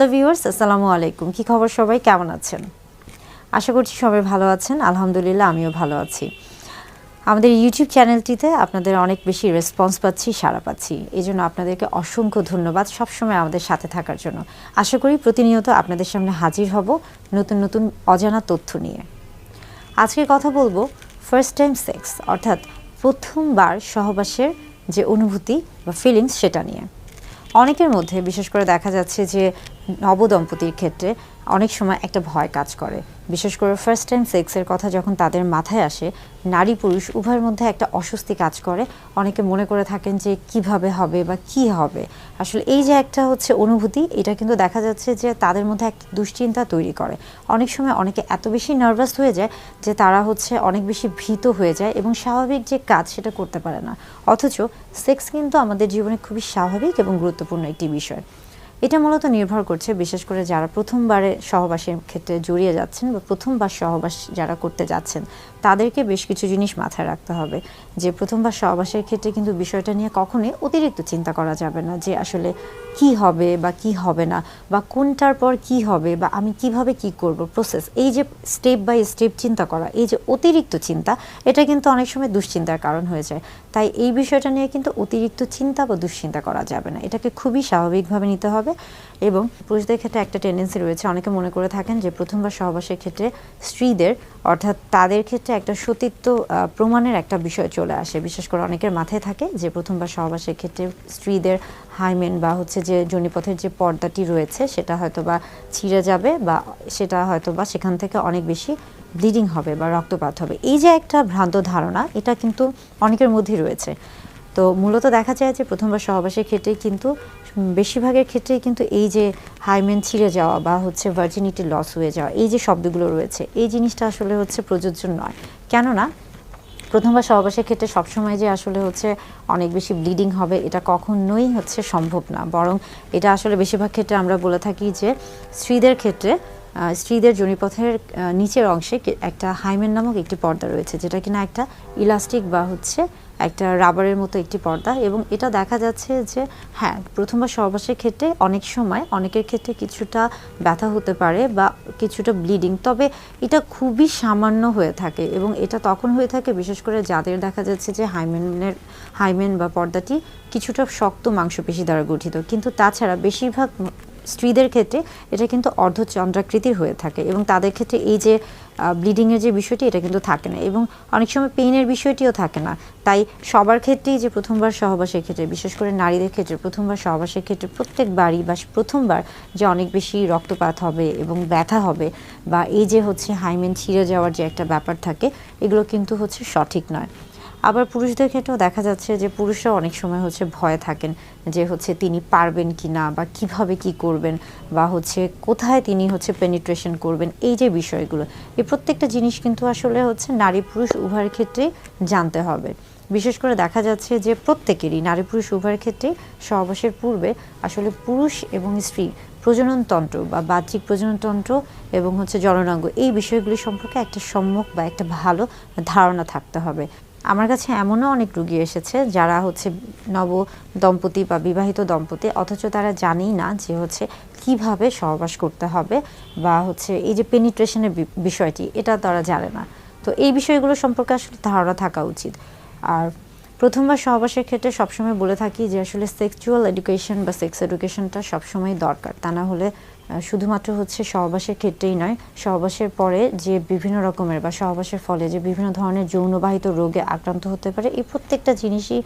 Hello viewers, আসসালামু আলাইকুম। কি খবর সবাই, কেমন আছেন? আশা করছি সবাই ভালো আছেন। আলহামদুলিল্লাহ আমিও ভালো আছি। আমাদের ইউটিউব চ্যানেলটিতে আপনাদের অনেক বেশি রেসপন্স পাচ্ছি, সাড়া পাচ্ছি। এজন্য আপনাদেরকে অসংখ্য ধন্যবাদ সবসময় আমাদের সাথে থাকার জন্য। আশা করি প্রতিনিয়ত আপনাদের সামনে হাজির হব নতুন নতুন অজানা তথ্য নিয়ে। আজকে কথা বলবো ফার্স্ট টাইম সেক্স, অর্থাৎ প্রথমবার সহবাসের যে অনুভূতি বা ফিলিংস সেটা নিয়ে। অনেকের মধ্যে বিশেষ করে দেখা যাচ্ছে যে নবদম্পতির ক্ষেত্রে অনেক সময় একটা ভয় কাজ করে। বিশেষ করে ফার্স্ট টাইম সেক্সের কথা যখন তাদের মাথায় আসে, নারী পুরুষ উভয়ের মধ্যে একটা অস্বস্তি কাজ করে। অনেকে মনে করে থাকেন যে কিভাবে হবে বা কি হবে। আসলে এই যে একটা অনুভূতি, এটা কিন্তু দেখা যাচ্ছে যে তাদের মধ্যে একটা দুশ্চিন্তা তৈরি করে। অনেক সময় অনেকে এত বেশি নার্ভাস হয়ে যায় যে তারা অনেক বেশি ভীত হয়ে যায় এবং স্বাভাবিক যে কাজ সেটা করতে পারে না। অথচ সেক্স কিন্তু আমাদের জীবনে খুবই স্বাভাবিক এবং গুরুত্বপূর্ণ একটি বিষয়। এটা মূলত নির্ভর করছে বিশেষ করে যারা প্রথমবারে সহবাসের ক্ষেত্রে জড়িয়ে যাচ্ছেন বা প্রথমবার সহবাস যারা করতে যাচ্ছেন, তাদেরকে বেশ কিছু জিনিস মাথায় রাখতে হবে। যে প্রথমবার সহবাসের ক্ষেত্রে কিন্তু বিষয়টা নিয়ে কখনোই অতিরিক্ত চিন্তা করা যাবে না যে আসলে কি হবে বা কি হবে না, বা কোনটার পর কি হবে বা আমি কিভাবে কি করব, প্রসেস, এই যে স্টেপ বাই স্টেপ চিন্তা করা, এই যে অতিরিক্ত চিন্তা, এটা কিন্তু অনেক সময় দুশ্চিন্তার কারণ হয়ে যায়। তাই এই বিষয়টা নিয়ে কিন্তু অতিরিক্ত চিন্তা বা দুশ্চিন্তা করা যাবে না, এটাকে খুবই স্বাভাবিকভাবে নিতে হবে। এবং পুরুষদের ক্ষেত্রে একটা টেন্ডেন্সি রয়েছে, অনেকে মনে করে থাকেন যে প্রথমবার সহবাসের ক্ষেত্রে স্ত্রীদের, অর্থাৎ তাদের ক্ষেত্রে একটা সতীত্ব প্রমাণের একটা বিষয় চলে আসে। বিশেষ করে অনেকের মাথায় থাকে যে প্রথমবার সহবাসের ক্ষেত্রে স্ত্রীদের হাইমেন বা যে যোনিপথের যে পর্দাটি রয়েছে সেটা হয়তো বা ছিঁড়ে যাবে, বা সেটা হয়তো বা সেখান থেকে অনেক বেশি ব্লিডিং হবে বা রক্তপাত হবে। এই যে একটা ভ্রান্ত ধারণা, এটা কিন্তু অনেকের মধ্যেই রয়েছে। তো মূলত দেখা যায় যে প্রথমবার সহবাসের ক্ষেত্রেই কিন্তু বেশিরভাগের ক্ষেত্রেই কিন্তু এই যে হাইমেন ছিঁড়ে যাওয়া বা ভার্জিনিটি লস হয়ে যাওয়া, এই যে শব্দগুলো রয়েছে, এই জিনিসটা আসলে প্রযোজ্য নয়। কেননা প্রথমবার সহবাসের ক্ষেত্রে সবসময় যে আসলে অনেক বেশি ব্লিডিং হবে, এটা কখনোই সম্ভব না। বরং এটা আসলে বেশিরভাগ ক্ষেত্রে আমরা বলে থাকি যে স্ত্রীদের ক্ষেত্রে স্ত্রীদের যোনিপথের নিচের অংশে একটা হাইমেন নামক একটি পর্দা রয়েছে, যেটা কিনা একটা ইলাস্টিক বা একটা রাবারের মতো একটি পর্দা। এবং এটা দেখা যাচ্ছে যে হ্যাঁ, প্রথমবার সহবাসের ক্ষেত্রে অনেক সময় অনেকের ক্ষেত্রে কিছুটা ব্যথা হতে পারে বা কিছুটা ব্লিডিং, তবে এটা খুবই সামান্য হয়ে থাকে। এবং এটা তখন হয়ে থাকে বিশেষ করে যাদের দেখা যাচ্ছে যে হাইমেন বা পর্দাটি কিছুটা শক্ত মাংসপেশি দ্বারা গঠিত। কিন্তু তাছাড়া বেশিরভাগ স্ত্রীদের ক্ষেত্রে এটা কিন্তু অর্ধচন্দ্রাকৃতির হয়ে থাকে এবং তাদের ক্ষেত্রে এই যে ব্লিডিংয়ের যে বিষয়টি, এটা কিন্তু থাকে না এবং অনেক সময় পেইনের বিষয়টিও থাকে না। তাই সবার ক্ষেত্রেই যে প্রথমবার সহবাসের ক্ষেত্রে, বিশেষ করে নারীদের ক্ষেত্রে প্রথমবার সহবাসের ক্ষেত্রে প্রত্যেকবারই বা প্রথমবার যে অনেক বেশি রক্তপাত হবে এবং ব্যথা হবে বা এই যে হাইমেন ছিঁড়ে যাওয়ার যে একটা ব্যাপার থাকে, এগুলো কিন্তু সঠিক নয়। আবার পুরুষদের ক্ষেত্রেও দেখা যাচ্ছে যে পুরুষরা অনেক সময় ভয়ে থাকেন যে তিনি পারবেন কি না, বা কিভাবে কি করবেন, বা কোথায় তিনি পেনিট্রেশন করবেন, এই যে বিষয়গুলো, এই প্রত্যেকটা জিনিস কিন্তু আসলে নারী পুরুষ উভয়ের ক্ষেত্রে জানতে হবে। বিশেষ করে দেখা যাচ্ছে যে প্রত্যেকেরই, নারী পুরুষ উভয়ের ক্ষেত্রে সহবাসের পূর্বে আসলে পুরুষ এবং স্ত্রী প্রজননতন্ত্র বা বাহ্যিক প্রজননতন্ত্র এবং জননাঙ্গ, এই বিষয়গুলি সম্পর্কে একটা সম্যক বা একটা ভালো ধারণা থাকতে হবে। আমার কাছে এমনও অনেক রুগী এসেছে যারা নব দম্পতি বা বিবাহিত দম্পতি, অথচ তারা জানেই না যে কিভাবে সহবাস করতে হবে বা এই যে পেনিট্রেশনের বিষয়টি, এটা তারা জানে না। তো এই বিষয়গুলো সম্পর্কে আসলে ধারণা থাকা উচিত। আর প্রথমবার সহবাসের ক্ষেত্রে সবসময় বলে থাকি যে আসলে সেক্সুয়াল এডুকেশন বা সেক্স এডুকেশনটা সবসময় দরকার। তা না হলে শুধুমাত্র সহবাসের ক্ষেত্রেই নয়, সহবাসের পরে যে বিভিন্ন রকমের বা সহবাসের ফলে যে বিভিন্ন ধরনের যৌনবাহিত রোগে আক্রান্ত হতে পারে, এই প্রত্যেকটা জিনিসই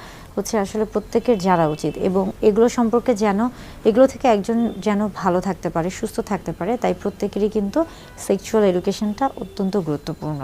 আসলে প্রত্যেকের জানা উচিত। এবং এগুলো সম্পর্কে এগুলো থেকে একজন যেন ভালো থাকতে পারে, সুস্থ থাকতে পারে, তাই প্রত্যেকেরই কিন্তু সেক্সুয়াল এডুকেশনটা অত্যন্ত গুরুত্বপূর্ণ।